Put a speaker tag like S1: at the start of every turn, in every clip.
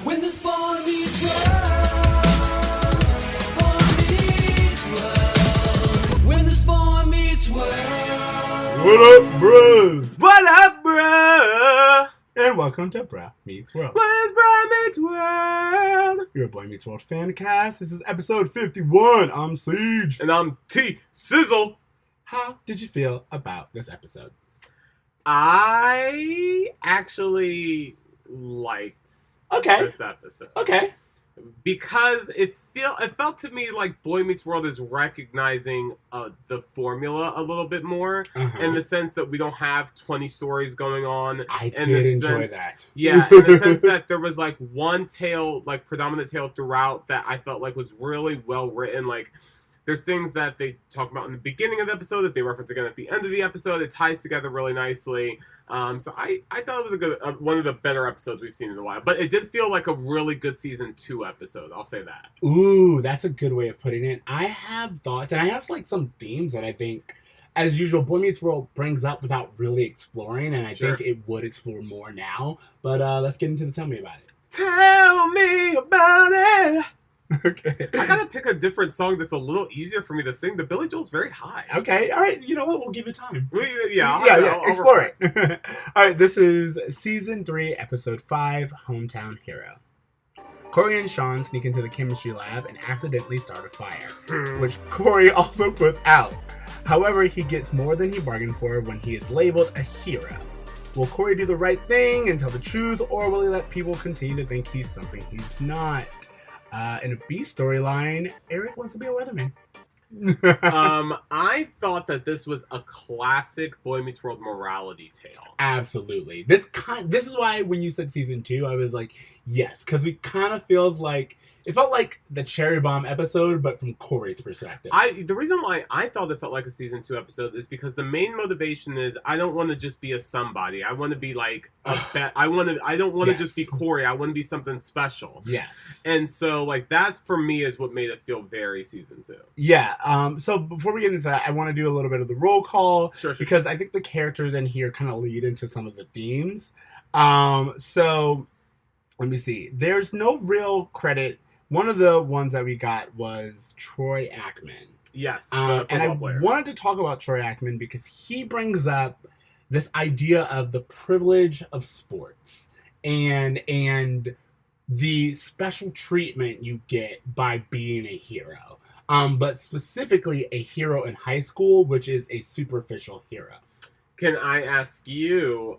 S1: When the spawn meets world, when the spawn meets world.
S2: What up, bro?
S3: What up, bruh?
S2: And welcome to Bra Meets World.
S3: What is Bruh Meets World?
S2: Your Boy Meets World fan cast. This is episode 51. I'm Ceej.
S3: And I'm T Sizzle.
S2: How did you feel about this episode?
S3: I actually liked this episode.
S2: Okay.
S3: Because it felt to me like Boy Meets World is recognizing the formula a little bit more in the sense that we don't have 20 stories going on.
S2: I did enjoy that.
S3: Yeah, in the sense that there was like one tale, like predominant tale throughout that I felt like was really well written. Like there's things that they talk about in the beginning of the episode that they reference again at the end of the episode. It ties together really nicely. So I thought it was a good one of the better episodes we've seen in a while. But it did feel like a really good season 2 episode. I'll say that.
S2: Ooh, that's a good way of putting it. I have thoughts, and I have like some themes that I think, as usual, Boy Meets World brings up without really exploring, and I think it would explore more now. But let's get into the Tell Me About It.
S3: Tell me about it.
S2: Okay.
S3: I gotta pick a different song that's a little easier for me to sing. The Billy Joel's very high.
S2: Okay, all right. You know what? We'll give it time.
S3: I'll
S2: explore it. All right, this is Season 3, Episode 5, Hometown Hero. Cory and Sean sneak into the chemistry lab and accidentally start a fire, which Cory also puts out. However, he gets more than he bargained for when he is labeled a hero. Will Cory do the right thing and tell the truth, or will he let people continue to think he's something he's not? In a B storyline, Eric wants to be a weatherman.
S3: I thought that this was a classic Boy Meets World morality tale.
S2: Absolutely. This is why when you said season 2, I was like, yes, because it felt like the Cherry Bomb episode, but from Cory's perspective.
S3: The reason why I thought it felt like a season 2 episode is because the main motivation is I don't want to just be a somebody. I want to be like I don't want to just be Cory. I want to be something special.
S2: Yes.
S3: And so like that's for me is what made it feel very season 2.
S2: Yeah. So before we get into that, I want to do a little bit of the roll call because I think the characters in here kind of lead into some of the themes. So let me see. There's no real credit. One of the ones that we got was Troy Aikman.
S3: Yes,
S2: and I wanted to talk about Troy Aikman because he brings up this idea of the privilege of sports and the special treatment you get by being a hero. But specifically a hero in high school, which is a superficial hero.
S3: Can I ask you,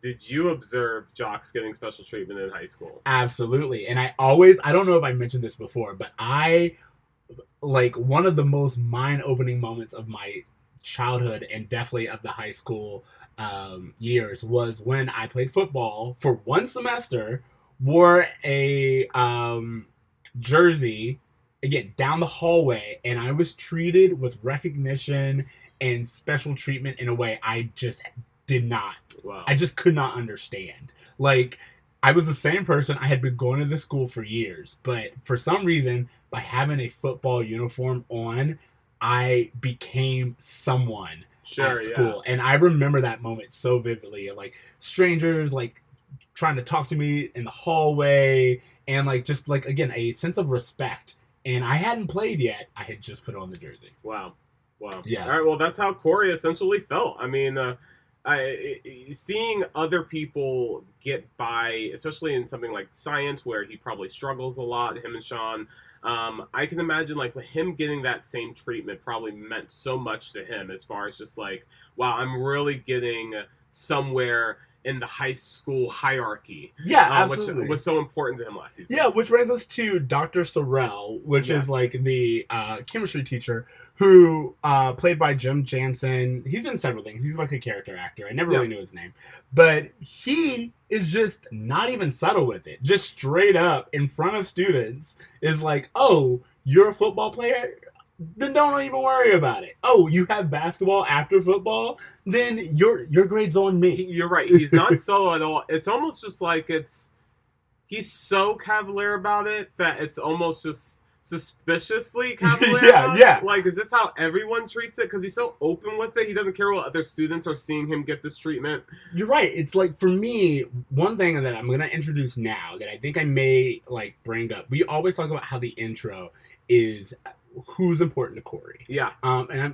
S3: did you observe jocks getting special treatment in high school?
S2: Absolutely. And I don't know if I mentioned this before, but one of the most mind-opening moments of my childhood and definitely of the high school years was when I played football for one semester, wore a jersey, again, down the hallway, and I was treated with recognition and special treatment in a way I just did not.
S3: Wow.
S2: I just could not understand. Like, I was the same person. I had been going to this school for years, but for some reason, by having a football uniform on, I became someone at school. Yeah. And I remember that moment so vividly. Like, strangers, like, trying to talk to me in the hallway, and, like, just, like, again, a sense of respect. And I hadn't played yet. I had just put on the jersey.
S3: Wow.
S2: Yeah.
S3: All right, well, that's how Cory essentially felt. I mean, seeing other people get by, especially in something like science where he probably struggles a lot, him and Sean, I can imagine like him getting that same treatment probably meant so much to him as far as just like, wow, I'm really getting somewhere in the high school hierarchy.
S2: Yeah, absolutely.
S3: Which was so important to him last season.
S2: Yeah, which brings us to Dr. Sorrell, which is like the chemistry teacher who played by Jim Jansen. He's in several things. He's like a character actor. I never really knew his name. But he is just not even subtle with it. Just straight up in front of students is like, oh, you're a football player? Then don't even worry about it. Oh, you have basketball after football? Then your grade's on me.
S3: You're right. He's not so at all. It's almost just like he's so cavalier about it that it's almost just suspiciously cavalier.
S2: Yeah.
S3: Like, is this how everyone treats it? Because he's so open with it. He doesn't care what other students are seeing him get this treatment.
S2: You're right. It's like, for me, one thing that I'm going to introduce now that I think I may, like, bring up. We always talk about how the intro is who's important to Cory.
S3: Yeah.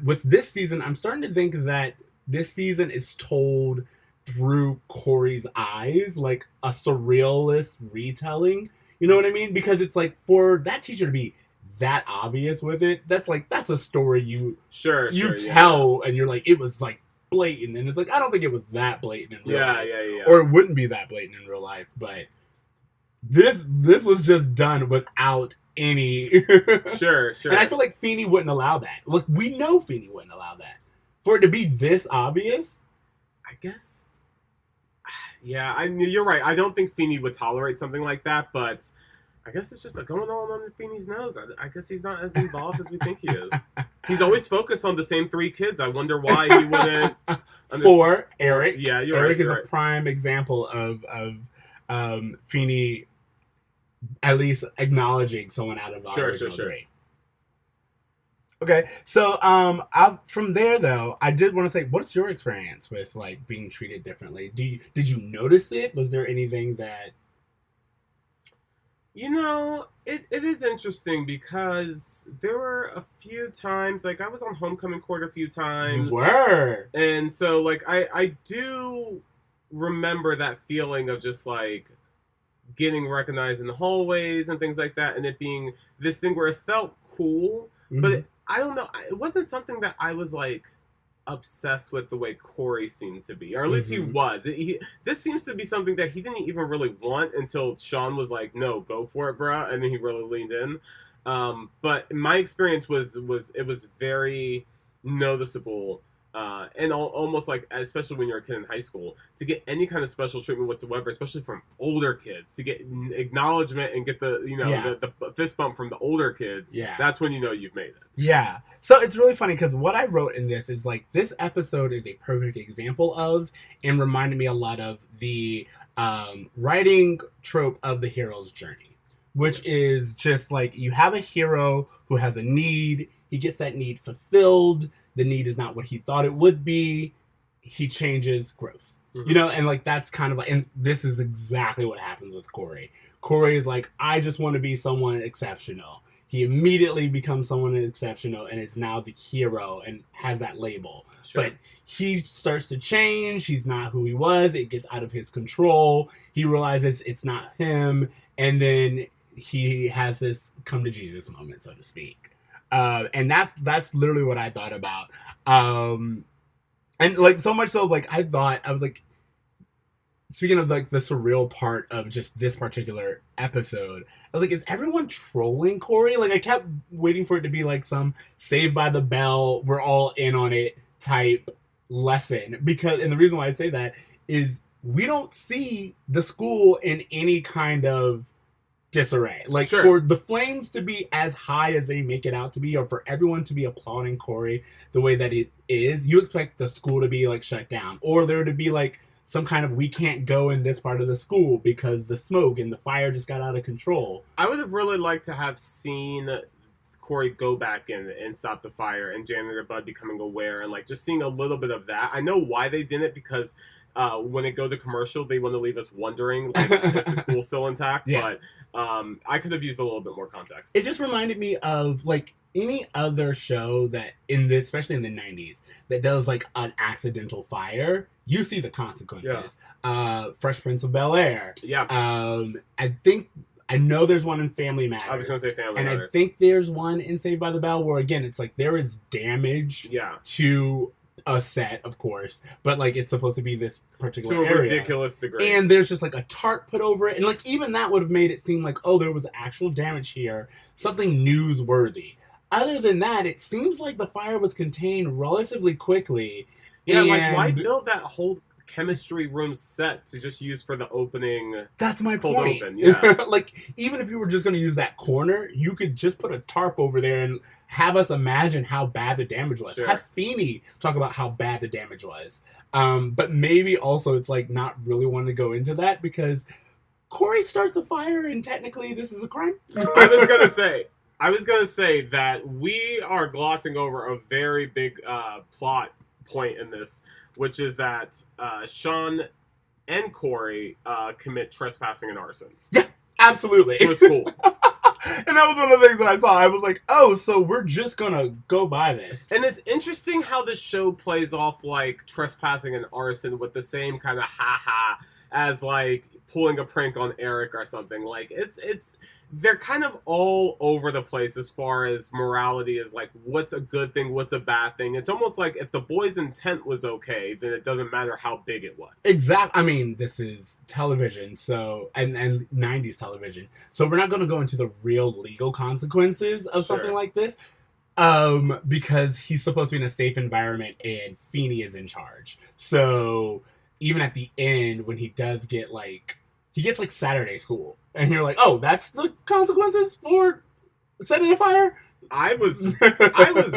S2: With this season, I'm starting to think that this season is told through Cory's eyes, like a surrealist retelling. You know what I mean? Because it's like, for that teacher to be that obvious with it, that's a story you tell, and you're like, it was like blatant, and it's like, I don't think it was that blatant in real life.
S3: Yeah.
S2: Or it wouldn't be that blatant in real life, but this was just done without any
S3: Sure.
S2: And I feel like Feeny wouldn't allow that. Look, we know Feeny wouldn't allow that. For it to be this obvious,
S3: I guess. Yeah, you're right. I don't think Feeny would tolerate something like that, but I guess it's just going on under Feeny's nose. I guess he's not as involved as we think he is. He's always focused on the same 3 kids. I wonder why he wouldn't.
S2: For Eric.
S3: Yeah,
S2: Eric is
S3: right.
S2: a prime example of Feeny at least acknowledging someone out of our original 3. Okay, so from there though, I did want to say, what's your experience with like being treated differently? Did you notice it? Was there anything that?
S3: You know, it is interesting because there were a few times, like I was on homecoming court a few times.
S2: You were,
S3: and so like I do remember that feeling of just like getting recognized in the hallways and things like that, and it being this thing where it felt cool, but I don't know, it wasn't something that I was like obsessed with the way Cory seemed to be, or at least he was. This seems to be something that he didn't even really want until Sean was like, no, go for it, bruh, and then he really leaned in. But my experience was it was very noticeable, and almost like, especially when you're a kid in high school, to get any kind of special treatment whatsoever, especially from older kids, to get acknowledgement and get the the fist bump from the older kids.
S2: Yeah,
S3: that's when you know you've made it.
S2: Yeah. So it's really funny because what I wrote in this is like, this episode is a perfect example of, and reminded me a lot of the writing trope of the hero's journey, which is just like, you have a hero who has a need, he gets that need fulfilled, the need is not what he thought it would be, he changes, growth. You know, and like, that's kind of like, and this is exactly what happens with Cory. Cory is like, I just want to be someone exceptional. He immediately becomes someone exceptional and is now the hero and has that label. Sure. But he starts to change. He's not who he was. It gets out of his control. He realizes it's not him. And then he has this come to Jesus moment, so to speak. And that's literally what I thought about. And like, so much so, like, I was like, speaking of like the surreal part of just this particular episode, I was like, is everyone trolling Cory? Like, I kept waiting for it to be like some Saved by the Bell, we're all in on it type lesson. Because, and the reason why I say that is, we don't see the school in any kind of disarray. Like, for the flames to be as high as they make it out to be, or for everyone to be applauding Cory the way that it is, you expect the school to be like shut down, or there to be like some kind of, we can't go in this part of the school because the smoke and the fire just got out of control. I
S3: would have really liked to have seen Cory go back in and stop the fire, and Janitor Bud becoming aware, and like just seeing a little bit of that. I know why they didn't, because when it go to commercial, they want to leave us wondering like, if the school's still intact. But I could have used a little bit more context.
S2: It just reminded me of like any other show that especially in the 90s, that does like an accidental fire. You see the consequences. Fresh Prince of Bel-Air. I know there's one in Family Matters.
S3: I was going to say Family Matters.
S2: And I think there's one in Saved by the Bell where, again, it's like there is damage to a set, of course, but like it's supposed to be this particular area.
S3: To a ridiculous degree.
S2: And there's just like a tarp put over it. And like even that would have made it seem like, oh, there was actual damage here. Something newsworthy. Other than that, it seems like the fire was contained relatively quickly.
S3: Yeah, like, why build that whole chemistry room set to just use for the opening?
S2: That's my point.
S3: Open? Yeah.
S2: Like, even if you were just going to use that corner, you could just put a tarp over there and have us imagine how bad the damage was. Have Feeny talk about how bad the damage was. But maybe also it's like not really wanting to go into that because Cory starts a fire and technically this is a crime.
S3: I was going to say, I was going to say that we are glossing over a very big plot point in this, which is that Sean and Cory commit trespassing and arson.
S2: Yeah, absolutely.
S3: To a school.
S2: And that was one of the things that I saw. I was like, oh, so we're just going to go by this.
S3: And it's interesting how this show plays off, like, trespassing and arson with the same kind of ha-ha as, like, pulling a prank on Eric or something. Like, they're kind of all over the place as far as morality is, like, what's a good thing, what's a bad thing. It's almost like if the boy's intent was okay, then it doesn't matter how big it was.
S2: Exactly. I mean, this is television, so and 90s television. So we're not going to go into the real legal consequences of something like this. Because he's supposed to be in a safe environment and Feeny is in charge. So even at the end, when he does get, like, he gets, like, Saturday school. And you're like, oh, that's the consequences for setting a fire?
S3: I was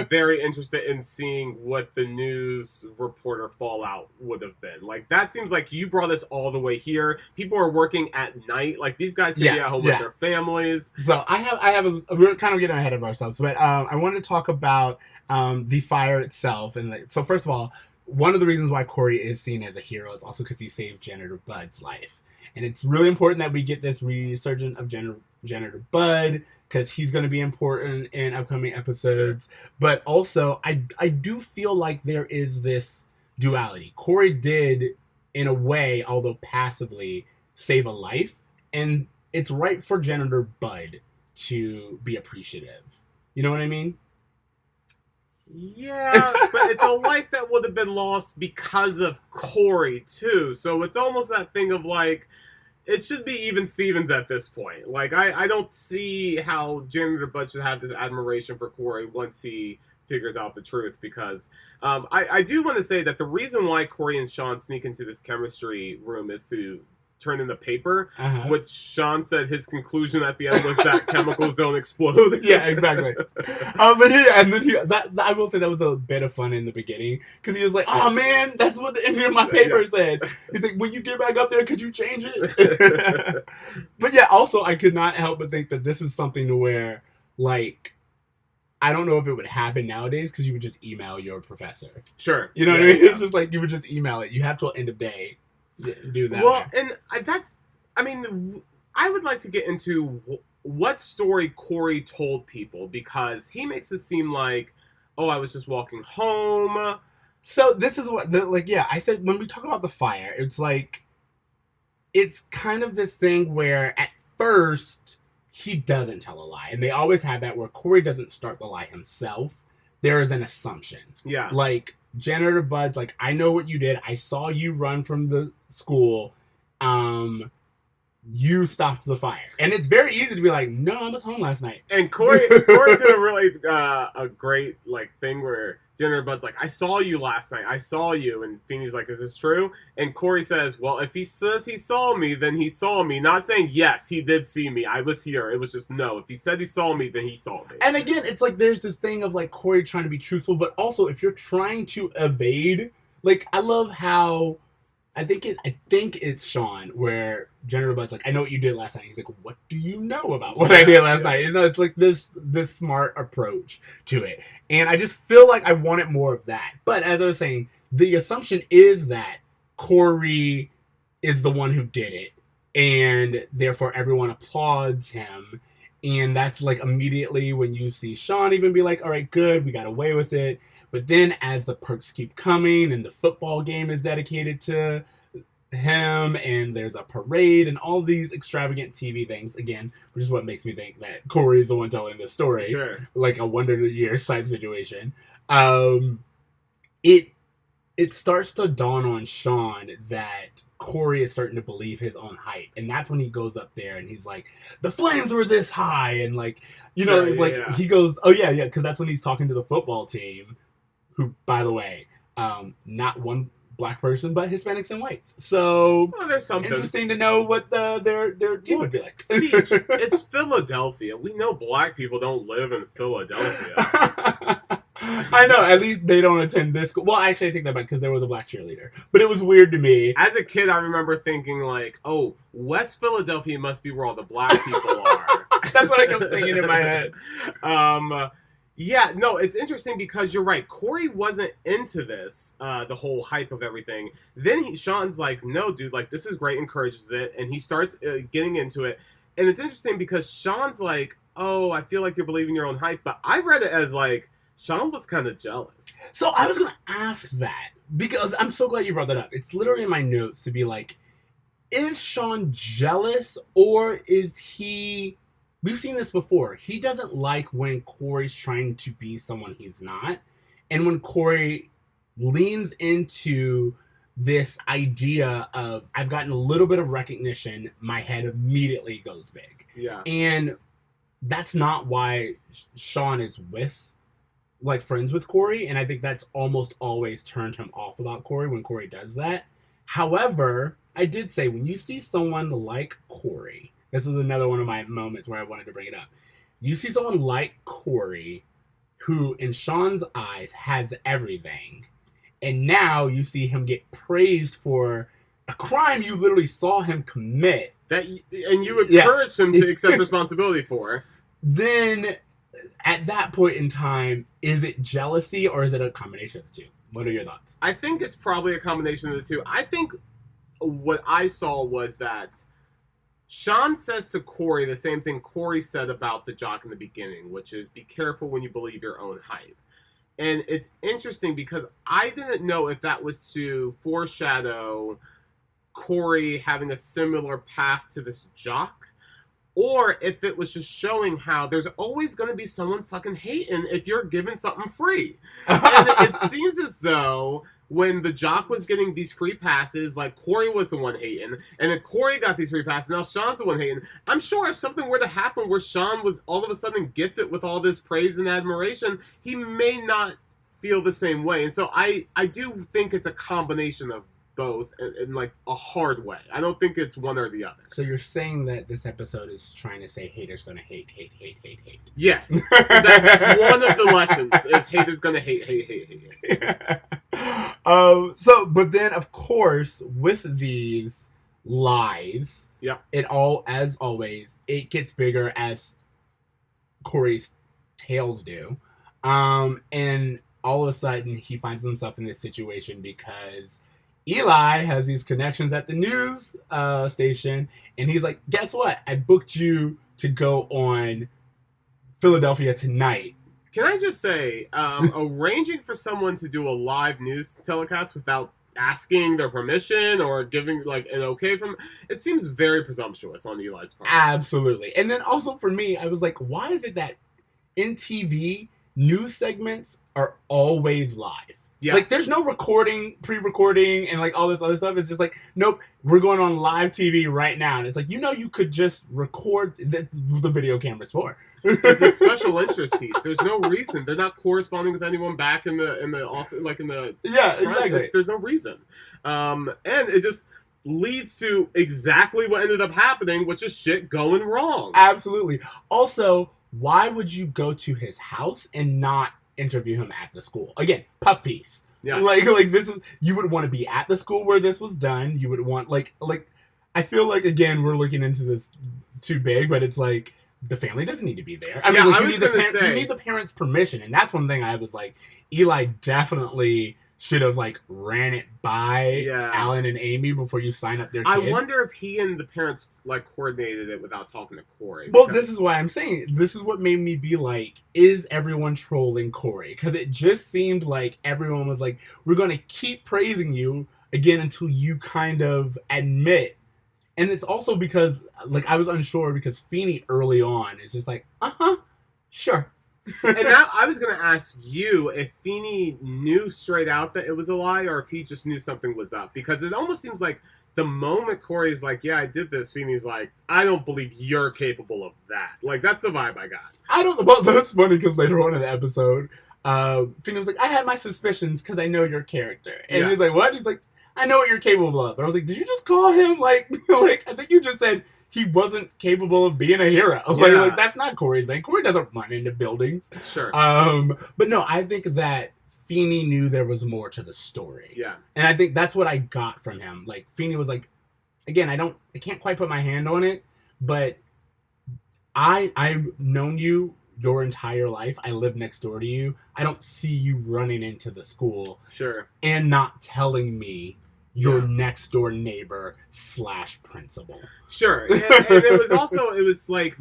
S3: very interested in seeing what the news reporter fallout would have been. Like, that seems like you brought us all the way here. People are working at night. Like, these guys can be at home with their families.
S2: So we're kind of getting ahead of ourselves, but I wanted to talk about the fire itself. And so first of all, one of the reasons why Cory is seen as a hero is also because he saved Janitor Bud's life. And it's really important that we get this resurgence of Janitor Bud, because he's going to be important in upcoming episodes. But also, I do feel like there is this duality. Cory did, in a way, although passively, save a life. And it's right for Janitor Bud to be appreciative. You know what I mean?
S3: Yeah, but it's a life that would have been lost because of Cory, too. So it's almost that thing of, like, it should be even Stevens at this point. Like, I don't see how Janitor Bud should have this admiration for Cory once he figures out the truth, because I do want to say that the reason why Cory and Sean sneak into this chemistry room is to turn in the paper, which Sean said his conclusion at the end was that chemicals don't explode.
S2: Yeah, exactly. But I will say that was a bit of fun in the beginning, because he was like, oh man, that's what the end of my paper said. He's like, when you get back up there, could you change it? But yeah, also I could not help but think that this is something to where, like, I don't know if it would happen nowadays, because you would just email your professor.
S3: Sure.
S2: You know what I mean? It's just like, you would just email it. You have till end of day do that.
S3: Well, and I would like to get into what story Cory told people, because he makes it seem like, oh, I was just walking home.
S2: So this is what, I said, when we talk about the fire, it's like, it's kind of this thing where at first he doesn't tell a lie. And they always have that where Cory doesn't start the lie himself. There is an assumption.
S3: Yeah.
S2: Like, Janitor Bud's like, I know what you did. I saw you run from the school. You stopped the fire. And it's very easy to be like, no, I was home last night.
S3: And Cory did a really a great, like, thing where Janitor Bud's like, I saw you last night. I saw you. And Feeny's like, is this true? And Cory says, well, if he says he saw me, then he saw me. Not saying, yes, he did see me. I was here. It was just, no. If he said he saw me, then he saw me.
S2: And again, it's like there's this thing of, like, Cory trying to be truthful, but also if you're trying to evade, like, I love how, I think it's Sean, where Janitor Bud's like, I know what you did last night. He's like, what do you know about what I did last night? It's like this smart approach to it. And I just feel like I wanted more of that. But as I was saying, the assumption is that Cory is the one who did it. And therefore everyone applauds him. And that's like immediately when you see Sean even be like, all right, good, we got away with it. But then as the perks keep coming and the football game is dedicated to him and there's a parade and all these extravagant TV things, again, which is what makes me think that Cory is the one telling this story.
S3: Sure.
S2: Like a Wonder Years type situation. It starts to dawn on Sean that Cory is starting to believe his own hype. And that's when he goes up there and he's like, the flames were this high. And like, you know, he goes, oh yeah, because that's when he's talking to the football team, who, by the way, not one black person, but Hispanics and whites. So
S3: there's something
S2: interesting to know what their team would be like.
S3: Ceej, it's Philadelphia. We know black people don't live in Philadelphia.
S2: I know, at least they don't attend this school. Well, actually, I take that back because there was a black cheerleader. But it was weird to me.
S3: As a kid, I remember thinking, like, oh, West Philadelphia must be where all the black people are.
S2: That's what I kept singing in my head.
S3: Yeah, no, it's interesting because you're right. Cory wasn't into this, the whole hype of everything. Then Sean's like, no, dude, like, this is great, encourages it, and he starts getting into it. And it's interesting because Sean's like, oh, I feel like you're believing your own hype, but I read it as, like, Sean was kind of jealous.
S2: So I was going to ask that, because I'm so glad you brought that up. It's literally in my notes to be like, is Sean jealous, or is he... We've seen this before. He doesn't like when Cory's trying to be someone he's not. And when Cory leans into this idea of, I've gotten a little bit of recognition, my head immediately goes big.
S3: Yeah.
S2: And that's not why Sean is friends with Cory. And I think that's almost always turned him off about Cory when Cory does that. However, I did say, when you see someone like Cory, this was another one of my moments where I wanted to bring it up. You see someone like Cory, who in Sean's eyes has everything, and now you see him get praised for a crime you literally saw him commit.
S3: And you encouraged him to accept responsibility for.
S2: Then, at that point in time, is it jealousy or is it a combination of the two? What are your thoughts?
S3: I think it's probably a combination of the two. I think what I saw was that Sean says to Cory the same thing Cory said about the jock in the beginning, which is be careful when you believe your own hype. And it's interesting because I didn't know if that was to foreshadow Cory having a similar path to this jock, or if it was just showing how there's always going to be someone fucking hating if you're giving something free. And it seems as though when the jock was getting these free passes, like, Cory was the one hating, and then Cory got these free passes, now Sean's the one hating. I'm sure if something were to happen where Sean was all of a sudden gifted with all this praise and admiration, he may not feel the same way. And so I do think it's a combination of both in like a hard way. I don't think it's one or the other.
S2: So you're saying that this episode is trying to say haters gonna hate.
S3: Yes. That's one of the lessons, is haters gonna hate.
S2: But then of course, with these lies, it all, as always, it gets bigger as Cory's tales do. And all of a sudden he finds himself in this situation because Eli has these connections at the news station, and he's like, guess what? I booked you to go on Philadelphia Tonight.
S3: Can I just say, arranging for someone to do a live news telecast without asking their permission or giving, like, an okay from... It seems very presumptuous on Eli's part.
S2: Absolutely. And then also for me, I was like, why is it that in TV, news segments are always live? Yeah. Like, there's no recording, pre-recording, and, like, all this other stuff. It's just like, nope, we're going on live TV right now. And it's like, you could just record the video camera's for.
S3: It's a special interest piece. There's no reason. They're not corresponding with anyone back in the office, like in the...
S2: Yeah, exactly.
S3: There's no reason. And it just leads to exactly what ended up happening, which is shit going wrong.
S2: Absolutely. Also, why would you go to his house and not interview him at the school? Again, puff piece. Yeah. Like this is, you would want to be at the school where this was done. You would want like I feel like, again, we're looking into this too big, but it's like the family doesn't need to be there. I mean, like, you need the parents' permission, and that's one thing I was like, Eli definitely should have like ran it by Alan and Amy before you sign up their kid.
S3: I wonder if he and the parents like coordinated it without talking to Cory.
S2: Well, this is why I'm saying, this is what made me be like, is everyone trolling Cory? Because it just seemed like everyone was like, we're going to keep praising you again until you kind of admit. And it's also because, like, I was unsure because Feeny early on is just like, sure.
S3: And now I was going to ask you if Feeny knew straight out that it was a lie, or if he just knew something was up. Because it almost seems like the moment Cory's like, yeah, I did this, Feeny's like, I don't believe you're capable of that. Like, that's the vibe I got.
S2: I don't know. Well, that's funny because later on in the episode, Feeny was like, I had my suspicions because I know your character. And he's like, what? He's like, I know what you're capable of. But I was like, did you just call him like I think you just said he wasn't capable of being a hero. Like, that's not Cory's thing. Cory doesn't run into buildings.
S3: Sure.
S2: But no, I think that Feeny knew there was more to the story.
S3: Yeah.
S2: And I think that's what I got from him. Like, Feeny was like, again, I can't quite put my hand on it, but I've known you your entire life. I live next door to you. I don't see you running into the school
S3: Sure.
S2: and not telling me your next door neighbor / principal.
S3: Sure. And it was also, it was like,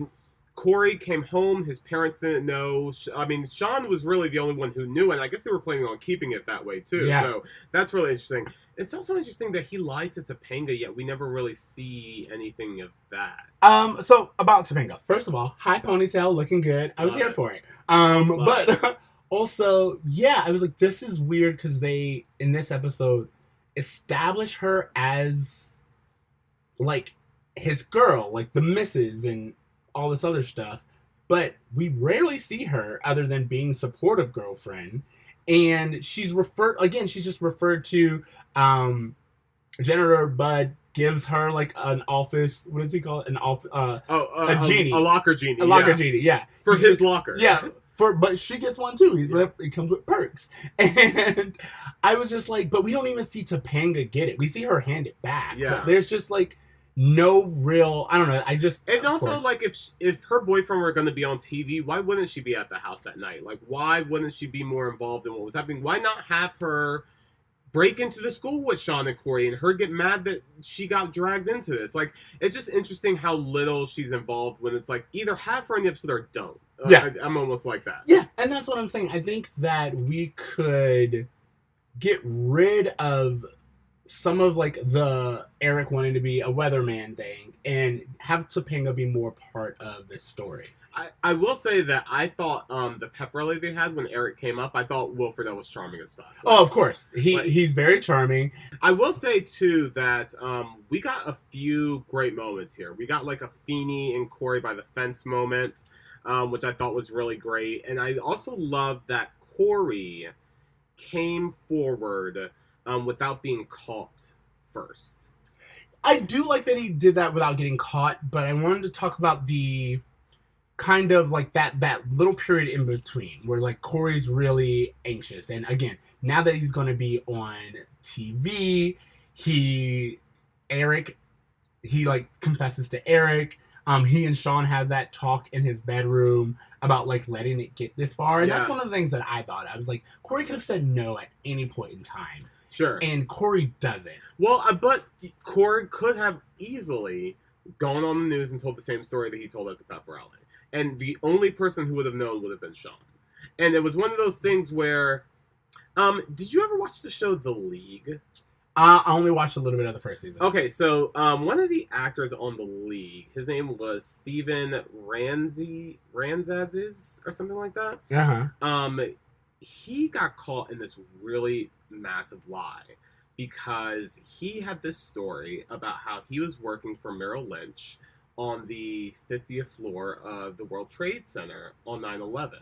S3: Cory came home, his parents didn't know. I mean, Sean was really the only one who knew, and I guess they were planning on keeping it that way, too.
S2: Yeah.
S3: So that's really interesting. It's also interesting that he lied to Topanga, yet we never really see anything of that.
S2: So about Topanga. First of all, high ponytail, looking good. I was here for it. But also, yeah, I was like, this is weird because they, in this episode, establish her as, like, his girl, like the missus and all this other stuff. But we rarely see her other than being supportive girlfriend. And she's just referred to, Janitor Bud gives her, like, an office, what does he call it? A genie.
S3: A locker genie.
S2: A locker genie, yeah.
S3: For his locker.
S2: Yeah. But she gets one too. It comes with perks. And I was just like, but we don't even see Topanga get it. We see her hand it back.
S3: Yeah.
S2: But there's just like no real, I don't know.
S3: And also, like, if her boyfriend were going to be on TV, why wouldn't she be at the house at night? Like, why wouldn't she be more involved in what was happening? Why not have her break into the school with Sean and Cory and her get mad that she got dragged into this? Like, it's just interesting how little she's involved when it's like, either have her in the episode or don't.
S2: Yeah.
S3: I'm almost like that.
S2: Yeah, and that's what I'm saying. I think that we could get rid of some of, like, the Eric wanting to be a weatherman thing and have Topanga be more part of this story.
S3: I will say that I thought the pep rally they had when Eric came up, I thought Will Friedle was charming as fuck.
S2: Oh, of course. He's very charming.
S3: I will say, too, that we got a few great moments here. We got, like, a Feeny and Cory by the fence moment, which I thought was really great. And I also love that Cory came forward without being caught first.
S2: I do like that he did that without getting caught, but I wanted to talk about the kind of like that little period in between where, like, Cory's really anxious. And again, now that he's going to be on TV, he like confesses to Eric. He and Sean have that talk in his bedroom about, like, letting it get this far. And that's one of the things that I thought. I was like, Cory could have said no at any point in time.
S3: Sure.
S2: And Cory doesn't.
S3: Well, but Cory could have easily gone on the news and told the same story that he told at the pep rally. And the only person who would have known would have been Sean. And it was one of those things where, did you ever watch the show The League?
S2: I only watched a little bit of the first season.
S3: Okay, so one of the actors on The League, his name was Steven Ranzazes or something like that.
S2: Uh-huh.
S3: He got caught in this really massive lie because he had this story about how he was working for Merrill Lynch on the 50th floor of the World Trade Center on 9/11,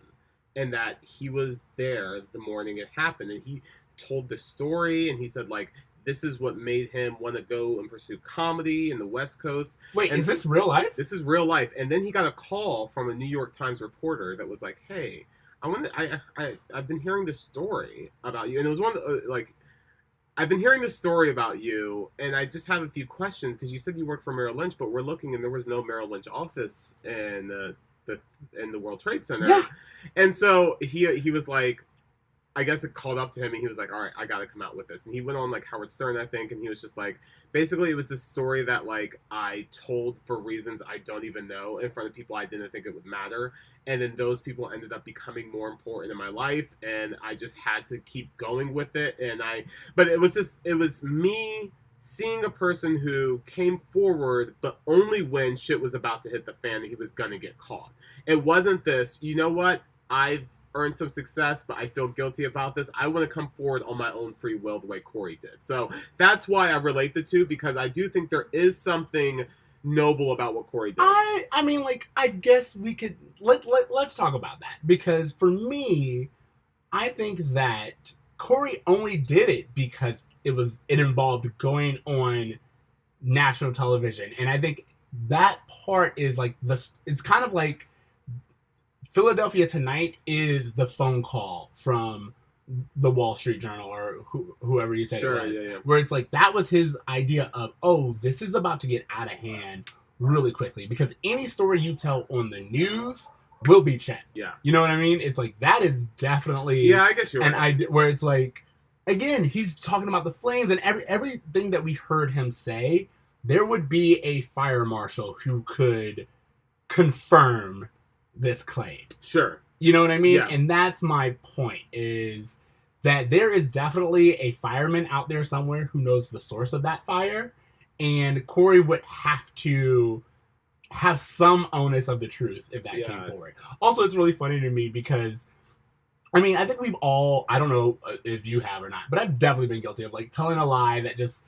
S3: and that he was there the morning it happened, and he told the story, and he said, like, this is what made him want to go and pursue comedy in the West Coast.
S2: Wait,
S3: and
S2: is this real life?
S3: This is real life. And then he got a call from a New York Times reporter that was like, hey, I've been hearing this story about you. And it was one of the, like, I've been hearing this story about you, and I just have a few questions, because you said you worked for Merrill Lynch, but we're looking, and there was no Merrill Lynch office in the World Trade Center.
S2: Yeah.
S3: And so he was like, I guess it called up to him, and he was like, all right, I got to come out with this. And he went on, like, Howard Stern, I think, and he was just like, basically, it was this story that, like, I told for reasons I don't even know in front of people I didn't think it would matter. And then those people ended up becoming more important in my life, and I just had to keep going with it. But it was me seeing a person who came forward, but only when shit was about to hit the fan and he was going to get caught. It wasn't this, you know what, I've earned some success, but I feel guilty about this. I want to come forward on my own free will the way Cory did. So that's why I relate the two, because I do think there is something noble about what Cory did.
S2: I mean, like, I guess we could let's talk about that, because for me, I think that Cory only did it because it involved going on national television, and I think that part is like it's kind of like Philadelphia Tonight is the phone call from the Wall Street Journal or whoever you said it was,
S3: yeah.
S2: where it's like that was his idea of, oh, this is about to get out of hand. really quickly, because any story you tell on the news will be checked.
S3: Yeah.
S2: You know what I mean? It's like, that is definitely
S3: Yeah, I guess you're
S2: an
S3: right.
S2: idea where it's like, again, he's talking about the flames, and everything that we heard him say, there would be a fire marshal who could confirm this claim.
S3: Sure.
S2: You know what I mean?
S3: Yeah.
S2: And that's my point, is that there is definitely a fireman out there somewhere who knows the source of that fire, and Cory would have to have some onus of the truth if that came forward. Also, it's really funny to me because, I mean, I think we've all, I don't know if you have or not, but I've definitely been guilty of, like, telling a lie that just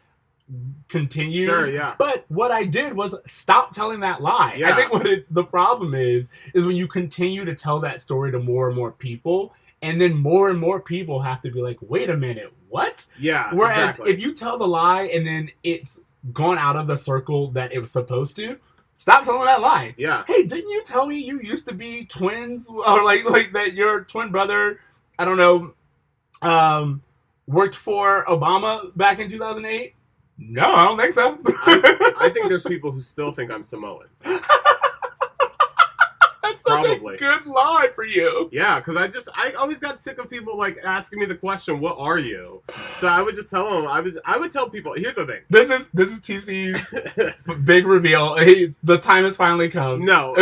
S2: continued.
S3: Sure, yeah.
S2: But what I did was stop telling that lie.
S3: Yeah.
S2: I think the problem is when you continue to tell that story to more and more people, and then more and more people have to be like, wait a minute, what?
S3: Yeah,
S2: Whereas
S3: exactly.
S2: if you tell the lie and then it's gone out of the circle that it was supposed to, stop telling that lie.
S3: Yeah.
S2: Hey, didn't you tell me you used to be twins, or like that your twin brother, I don't know, worked for Obama back in 2008? No, I don't think so.
S3: I think there's people who still think I'm Samoan.
S2: That's such
S3: Probably.
S2: a good lie for you.
S3: Yeah, because I always got sick of people like asking me the question, "What are you?" So I would just tell them. I would tell people. Here's the thing.
S2: This is TC's big reveal. Hey, the time has finally come.
S3: No,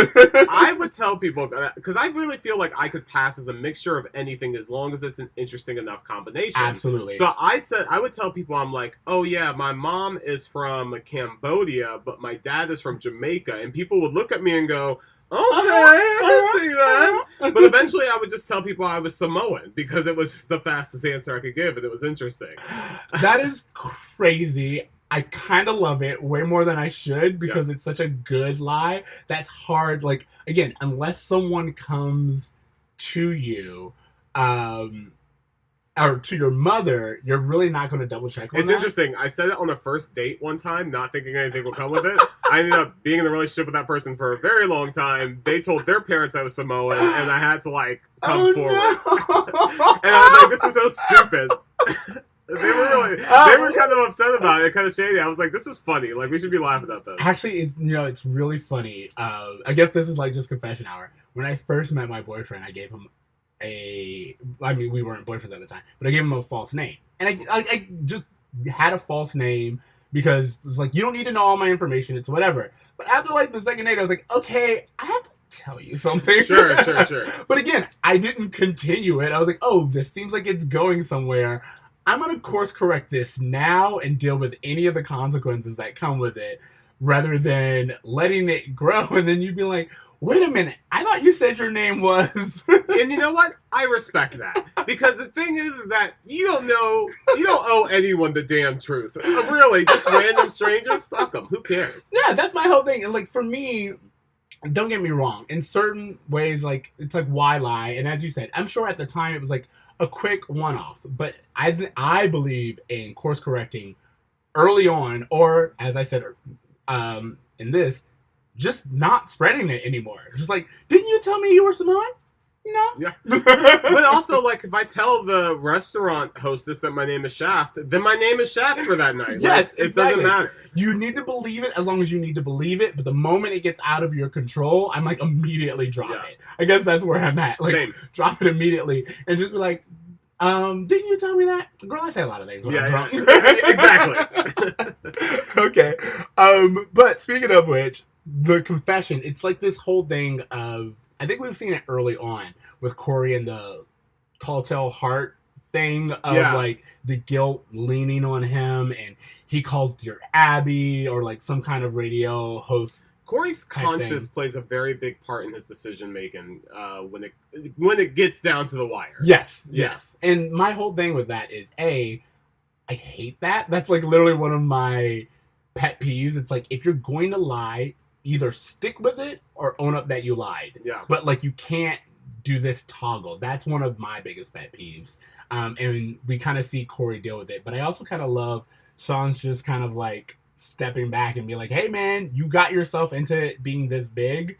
S3: I would tell people, because I really feel like I could pass as a mixture of anything as long as it's an interesting enough combination.
S2: Absolutely.
S3: So I would tell people, I'm like, oh yeah, my mom is from Cambodia, but my dad is from Jamaica, and people would look at me and go, okay, I can see that. But eventually I would just tell people I was Samoan, because it was just the fastest answer I could give, and it was interesting.
S2: That is crazy. I kind of love it way more than I should, because it's such a good lie. That's hard. Like, again, unless someone comes to you, or to your mother, you're really not going to double check on
S3: It's
S2: that.
S3: interesting. I said it on the first date one time, not thinking anything would come with it. I ended up being in a relationship with that person for a very long time. They told their parents I was Samoan, and I had to, like, come forward.
S2: No.
S3: And I was like, this is so stupid. They were kind of upset about it, kind of shady. I was like, this is funny. Like, we should be laughing at this.
S2: Actually, it's really funny. I guess this is like just confession hour. When I first met my boyfriend, I gave him we weren't boyfriends at the time, but I gave him a false name. And I just had a false name because it was like, you don't need to know all my information, it's whatever. But after like the second date, I was like, okay, I have to tell you something.
S3: Sure.
S2: But again, I didn't continue it. I was like, oh, this seems like it's going somewhere. I'm going to course correct this now and deal with any of the consequences that come with it, rather than letting it grow. And then you'd be like, wait a minute, I thought you said your name was...
S3: And you know what? I respect that. Because the thing is that you don't owe anyone the damn truth. Really, just random strangers, fuck them. Who cares?
S2: Yeah, that's my whole thing. And like, for me, don't get me wrong, in certain ways, like, it's like, why lie? And as you said, I'm sure at the time it was like a quick one-off. But I believe in course correcting early on, or as I said in this, just not spreading it anymore. Just like, didn't you tell me you were Samoan? No.
S3: Yeah. But also, like, if I tell the restaurant hostess that my name is Shaft, then my name is Shaft for that night.
S2: Yes,
S3: like, it doesn't matter.
S2: You need to believe it as long as you need to believe it, but the moment it gets out of your control, I'm like, immediately drop it. I guess that's where I'm at. Like,
S3: Same.
S2: drop it immediately and just be like, didn't you tell me that? Girl, I say a lot of things when I'm drunk.
S3: Exactly.
S2: Okay. But speaking of which, the confession, it's like this whole thing of, I think we've seen it early on with Cory and the tall tale heart thing of like the guilt leaning on him, and he calls Dear Abby or like some kind of radio host.
S3: Cory's conscience plays a very big part in his decision making when it gets down to the wire.
S2: Yes. And my whole thing with that is, I hate that. That's like literally one of my pet peeves. It's like, if you're going to lie, either stick with it or own up that you lied.
S3: Yeah.
S2: But like, you can't do this toggle. That's one of my biggest pet peeves. And we kind of see Cory deal with it. But I also kind of love Sean's just kind of like stepping back and be like, hey man, you got yourself into it being this big.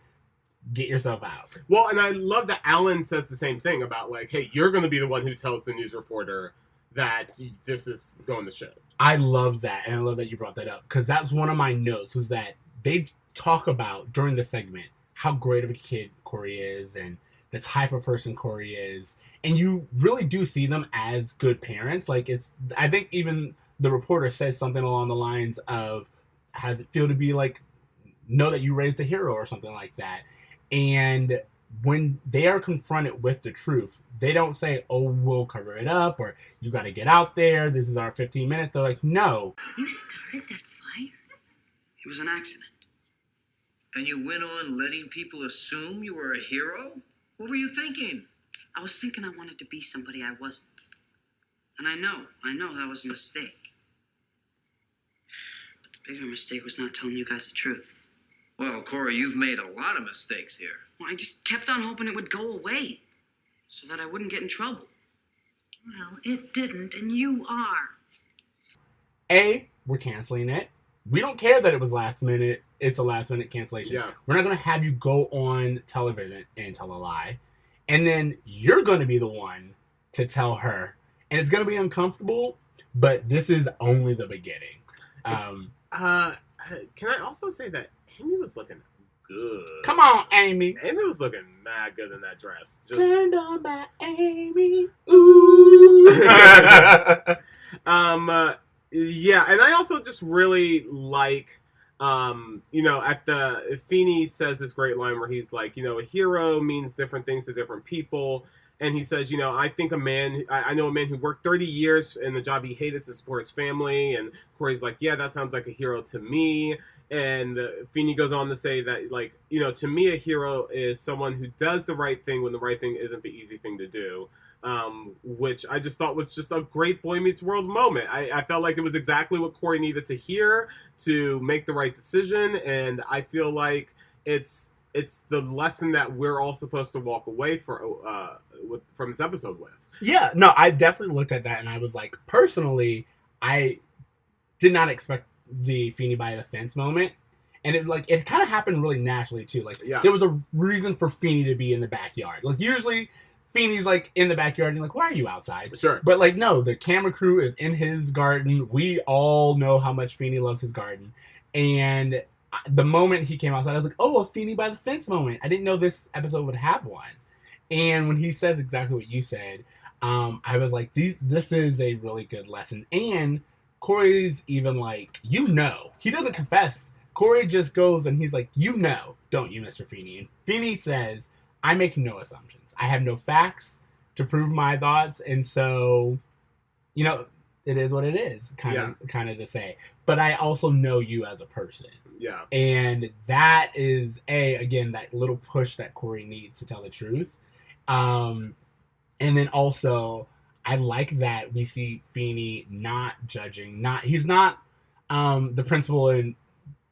S2: Get yourself out.
S3: Well, and I love that Alan says the same thing about like, hey, you're going to be the one who tells the news reporter that this is going to shit.
S2: I love that. And I love that you brought that up, because that's one of my notes, was that they talk about during the segment how great of a kid Cory is and the type of person Cory is, and you really do see them as good parents. Like I think even the reporter says something along the lines of, "How's it feel to be like know that you raised a hero," or something like that. And when they are confronted with the truth, they don't say, "Oh, we'll cover it up," or "You got to get out there. This is our 15 minutes." They're like, "No."
S4: You started that fight?
S5: It was an accident. And you went on letting people assume you were a hero? What were you thinking?
S4: I was thinking I wanted to be somebody I wasn't. And I know that was a mistake. But the bigger mistake was not telling you guys the truth.
S5: Well, Cory, you've made a lot of mistakes here.
S4: Well, I just kept on hoping it would go away so that I wouldn't get in trouble. Well, it didn't, and you are.
S2: We're canceling it. We don't care that it was last minute. It's a last minute cancellation.
S3: Yeah.
S2: We're not going to have you go on television and tell a lie. And then you're going to be the one to tell her. And it's going to be uncomfortable, but this is only the beginning.
S3: Can I also say that Amy was looking good?
S2: Come on, Amy.
S3: Amy was looking mad good in that dress.
S2: Turned on by Amy. Ooh.
S3: Yeah, and I also just really like, at the Feeny says this great line where he's like, a hero means different things to different people. And he says, I think I know a man who worked 30 years in the job he hated to support his family. And Cory's like, yeah, that sounds like a hero to me. And Feeny goes on to say that, like, to me, a hero is someone who does the right thing when the right thing isn't the easy thing to do. Which I just thought was just a great Boy Meets World moment. I felt like it was exactly what Cory needed to hear to make the right decision. And I feel like it's the lesson that we're all supposed to walk away from this episode with.
S2: Yeah, no, I definitely looked at that and I was like, personally, I did not expect the Feeny by the fence moment. And it kind of happened really naturally too. Like, there was a reason for Feeny to be in the backyard. Like, usually Feeny's like in the backyard and you're like, why are you outside?
S3: Sure.
S2: But like, no, the camera crew is in his garden. We all know how much Feeny loves his garden. And the moment he came outside, I was like, oh, a Feeny by the fence moment. I didn't know this episode would have one. And when he says exactly what you said, I was like, this is a really good lesson. And Cory's even like, he doesn't confess. Cory just goes and he's like, don't you, Mr. Feeny? And Feeny says, I make no assumptions. I have no facts to prove my thoughts. And so, it is what it is, kind of to say. But I also know you as a person.
S3: Yeah.
S2: And that is, again, that little push that Cory needs to tell the truth. And then also, I like that we see Feeny not judging. He's not the principal in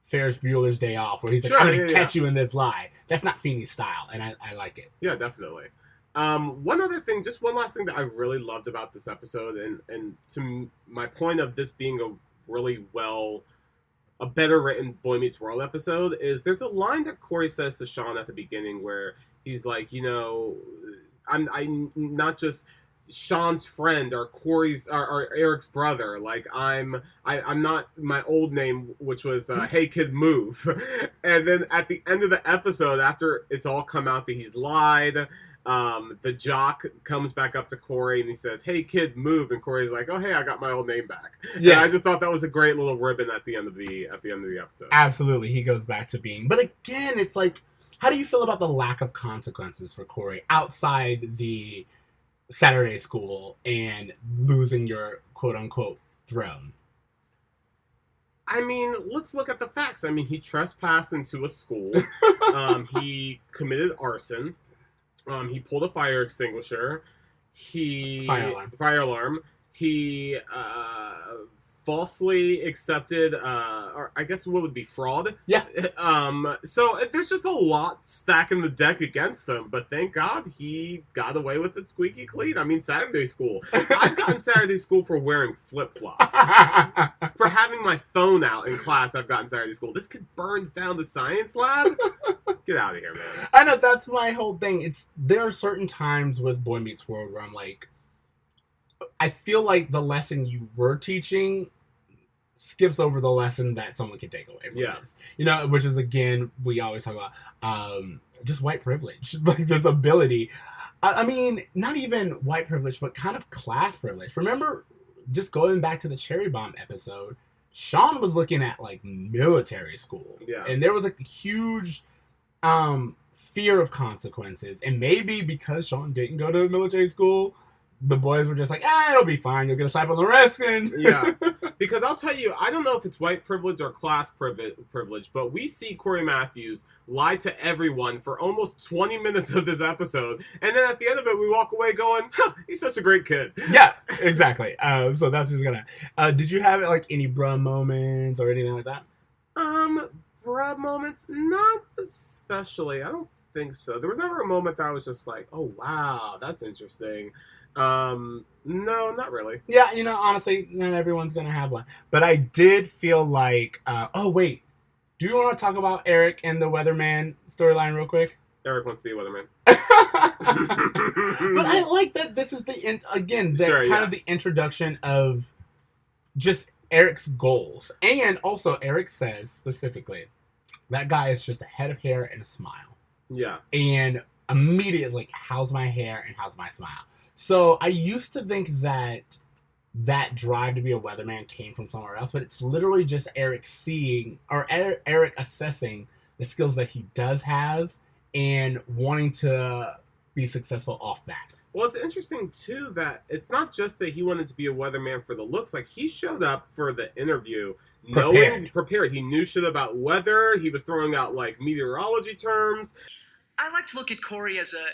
S2: Ferris Bueller's Day Off, where he's like, I'm going to catch you in this lie. That's not Feeny's style, and I like it.
S3: Yeah, definitely. One last thing that I really loved about this episode, and to my point of this being a better written Boy Meets World episode, is there's a line that Cory says to Sean at the beginning where he's like, I'm not just Sean's friend or Cory's or Eric's brother. Like I'm not my old name, which was Hey Kid Move. And then at the end of the episode, after it's all come out that he's lied, the jock comes back up to Cory and he says, Hey Kid Move, and Cory's like, oh hey, I got my old name back. Yeah, and I just thought that was a great little ribbon at the end of the episode.
S2: Absolutely, he goes back to being. But again, it's like, how do you feel about the lack of consequences for Cory outside the Saturday school and losing your quote-unquote throne?
S3: I mean, let's look at the facts. I mean, he trespassed into a school. He committed arson. He pulled a fire extinguisher. Fire alarm. He falsely accepted, or I guess what would be fraud.
S2: Yeah.
S3: So there's just a lot stacking the deck against him, but thank God he got away with it squeaky clean. I mean, Saturday school. I've gotten Saturday school for wearing flip-flops. For having my phone out in class, I've gotten Saturday school. This kid burns down the science lab? Get out of here, man.
S2: I know, that's my whole thing. There are certain times with Boy Meets World where I'm like, I feel like the lesson you were teaching skips over the lesson that someone can take away from this. You know, which is, again, we always talk about just white privilege. Like, this ability. I mean, not even white privilege, but kind of class privilege. Remember, just going back to the Cherry Bomb episode, Sean was looking at, like, military school.
S3: Yeah.
S2: And there was, like, a huge fear of consequences. And maybe because Sean didn't go to military school, the boys were just like, it'll be fine. You'll get a slap on the wrist. And
S3: Yeah. Because I'll tell you, I don't know if it's white privilege or class privilege, but we see Cory Matthews lie to everyone for almost 20 minutes of this episode. And then at the end of it, we walk away going, he's such a great kid.
S2: Yeah, exactly. So that's just gonna... did you have, like, any bruh moments or anything like that?
S3: Bruh moments? Not especially. I don't think so. There was never a moment that I was just like, oh, wow, that's interesting. No, not really.
S2: Yeah, you know, honestly, not everyone's gonna have one. But I did feel like, oh wait, do you want to talk about Eric and the Weatherman storyline real quick?
S3: Eric wants to be a weatherman.
S2: But I like that this is the kind of the introduction of just Eric's goals. And also Eric says specifically, that guy is just a head of hair and a smile.
S3: Yeah.
S2: And immediately, like, how's my hair and how's my smile? So I used to think that drive to be a weatherman came from somewhere else, but it's literally just Eric seeing, or Eric assessing the skills that he does have and wanting to be successful off that.
S3: Well, it's interesting, too, that it's not just that he wanted to be a weatherman for the looks. Like, he showed up for the interview prepared. He knew shit about weather. He was throwing out, like, meteorology terms.
S6: I like to look at Cory as a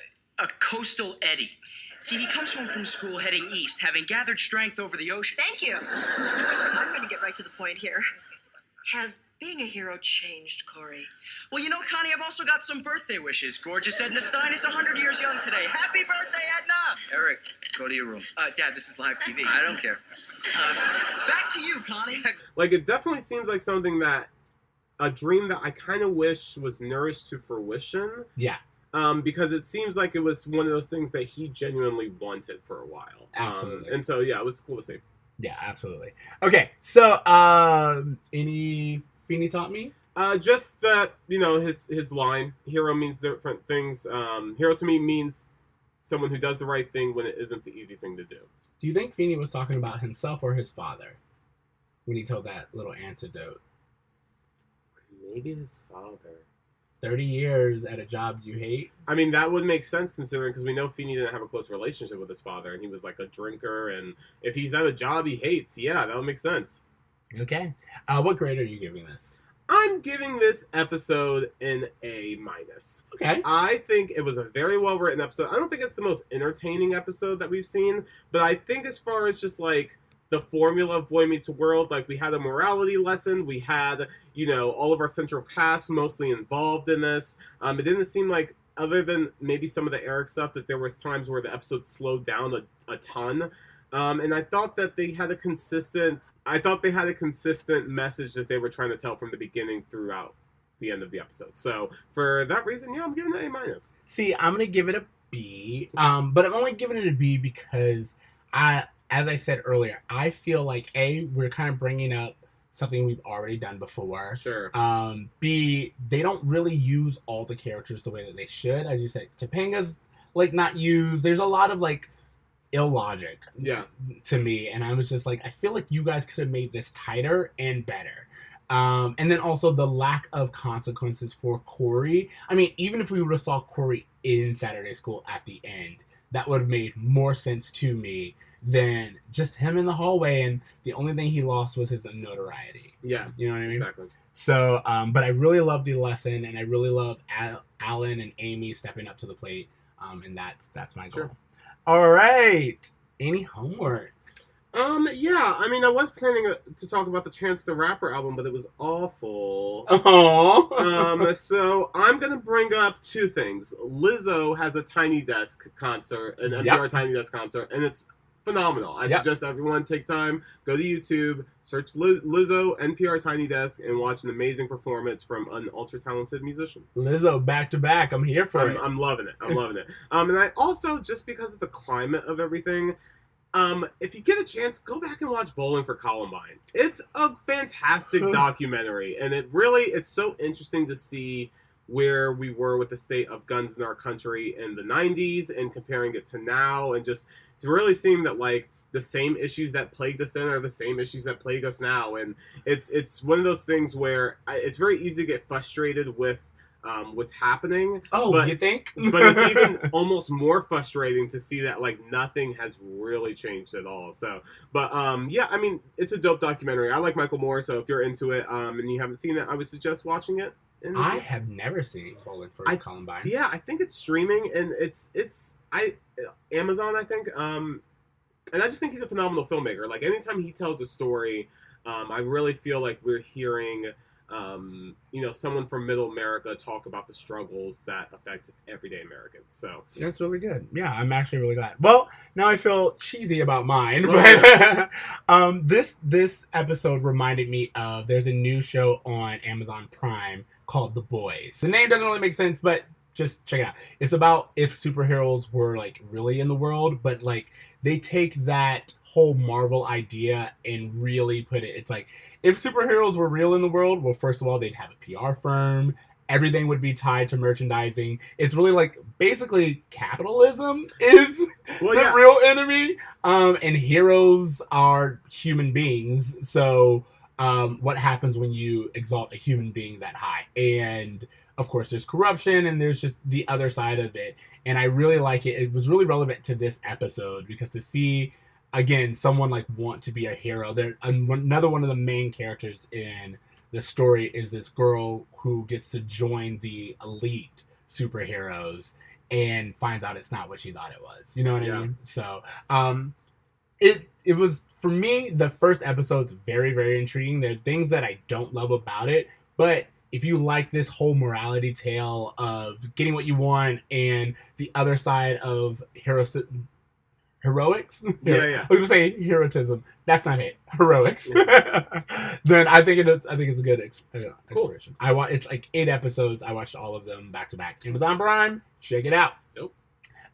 S6: coastal eddy. See, he comes home from school heading east, having gathered strength over the ocean.
S7: Thank you. I'm going to get right to the point here. Has being a hero changed, Cory?
S6: Well, you know, Connie, I've also got some birthday wishes. Gorgeous Edna Stein is 100 years young today. Happy birthday, Edna!
S5: Eric, go to your room.
S6: Dad, this is live TV.
S5: I don't care.
S6: Back to you, Connie.
S3: Like, it definitely seems like something that, a dream that I kind of wish was nourished to fruition.
S2: Yeah.
S3: Because it seems like it was one of those things that he genuinely wanted for a while.
S2: Absolutely.
S3: And so, yeah, it was cool to see.
S2: Yeah, absolutely. Okay, so, any Feeny taught me?
S3: Just that, you know, his line, hero means different things. Hero to me means someone who does the right thing when it isn't the easy thing to do.
S2: Do you think Feeny was talking about himself or his father when he told that little antidote?
S3: Maybe his father.
S2: 30 years at a job you hate?
S3: I mean, that would make sense considering, because we know Feeny didn't have a close relationship with his father, and he was like a drinker, and if he's at a job he hates, yeah, that would make sense.
S2: Okay. What grade are you giving this?
S3: I'm giving this episode an A-.
S2: Okay.
S3: I think it was a very well-written episode. I don't think it's the most entertaining episode that we've seen, but I think as far as just, like, the formula of Boy Meets World, like, we had a morality lesson, we had, you know, all of our central cast mostly involved in this. It didn't seem like, other than maybe some of the Eric stuff, that there was times where the episode slowed down a ton. And I thought that they had a consistent message that they were trying to tell from the beginning throughout the end of the episode. So for that reason, yeah, I'm giving it A-.
S2: See, I'm going to give it a B, but I'm only giving it a B because as I said earlier, I feel like A, we're kind of bringing up something we've already done before.
S3: Sure.
S2: B, they don't really use all the characters the way that they should. As you said, Topanga's, like, not used. There's a lot of, like, illogic to me. And I was just like, I feel like you guys could have made this tighter and better. And then also the lack of consequences for Cory. I mean, even if we would have saw Cory in Saturday School at the end, that would have made more sense to me than just him in the hallway, and the only thing he lost was his notoriety.
S3: Yeah.
S2: You know what I mean?
S3: Exactly.
S2: So, but I really love the lesson, and I really love Alan and Amy stepping up to the plate, and that's my goal.
S3: Sure.
S2: All right. Any homework?
S3: Yeah. I mean, I was planning to talk about the Chance the Rapper album, but it was awful.
S2: Oh.
S3: So I'm gonna bring up two things. Lizzo has a Tiny Desk concert, an NPR Tiny Desk concert, and it's phenomenal. I suggest everyone take time, go to YouTube, search Lizzo NPR Tiny Desk, and watch an amazing performance from an ultra-talented musician.
S2: Lizzo, back to back. I'm here for it.
S3: I'm loving it. I'm loving it. And I also, just because of the climate of everything, if you get a chance, go back and watch Bowling for Columbine. It's a fantastic documentary, and it's so interesting to see where we were with the state of guns in our country in the 90s and comparing it to now, and just really seeing that, like, the same issues that plagued us then are the same issues that plague us now. And it's one of those things where it's very easy to get frustrated with what's happening.
S2: Oh,
S3: but,
S2: you think?
S3: But it's even almost more frustrating to see that, like, nothing has really changed at all. So, but yeah, I mean, it's a dope documentary. I like Michael Moore, so if you're into it and you haven't seen it, I would suggest watching it.
S2: I have never seen Bowling for Columbine.
S3: Yeah, I think it's streaming, and it's Amazon, I think. And I just think he's a phenomenal filmmaker. Like, anytime he tells a story, I really feel like we're hearing, someone from Middle America talk about the struggles that affect everyday Americans. So
S2: that's really good. Yeah, I'm actually really glad. Well, now I feel cheesy about mine, but this episode reminded me of, there's a new show on Amazon Prime called The Boys. The name doesn't really make sense, but just check it out. It's about if superheroes were, like, really in the world, but, like, they take that whole Marvel idea and really put it. It's like, if superheroes were real in the world, well, first of all, they'd have a PR firm. Everything would be tied to merchandising. It's really like, basically, capitalism is the real enemy. And heroes are human beings. So what happens when you exalt a human being that high? And of course, there's corruption, and there's just the other side of it. And I really like it. It was really relevant to this episode, because to see, again, someone, like, want to be a hero. Another one of the main characters in the story is this girl who gets to join the elite superheroes and finds out it's not what she thought it was. You know what I mean? So, it was, for me, the first episode's very, very intriguing. There are things that I don't love about it, but if you like this whole morality tale of getting what you want and the other side of heroics,
S3: yeah.
S2: I was gonna say heroism. That's not it. Heroics. Then I think it's a good exploration.
S3: Cool.
S2: It's like 8 episodes. I watched all of them back to back. Amazon Prime. Check it out.
S3: Nope.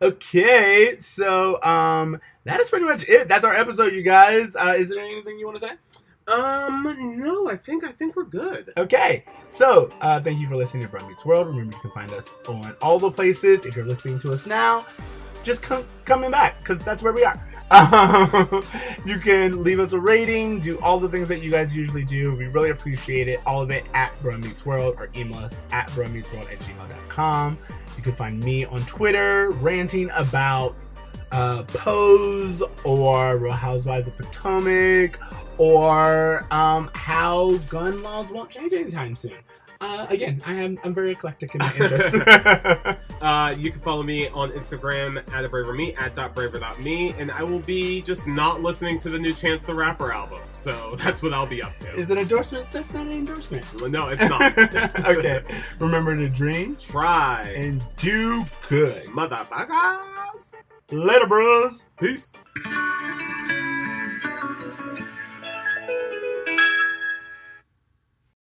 S2: Okay, so that is pretty much it. That's our episode, you guys. Is there anything you want to say?
S3: No, I think we're good.
S2: Okay, so thank you for listening to Bro Meets World. Remember, you can find us on all the places. If you're listening to us now, just coming back, because that's where we are. You can leave us a rating, do all the things that you guys usually do. We really appreciate it. All of it at Bro Meets World, or email us at bromeetsworld@gmail.com. You can find me on Twitter ranting about Pose or Real Housewives of Potomac, or how gun laws won't change anytime soon. Again, I'm very eclectic in my interests.
S3: You can follow me on Instagram at @braverme, @braver.me, and I will be just not listening to the new Chance the Rapper album. So that's what I'll be up to.
S2: Is it an endorsement? That's not an endorsement.
S3: No, it's not.
S2: Okay. Remember to dream,
S3: try,
S2: and do good.
S3: Motherfuckers.
S2: Later, bros.
S3: Peace.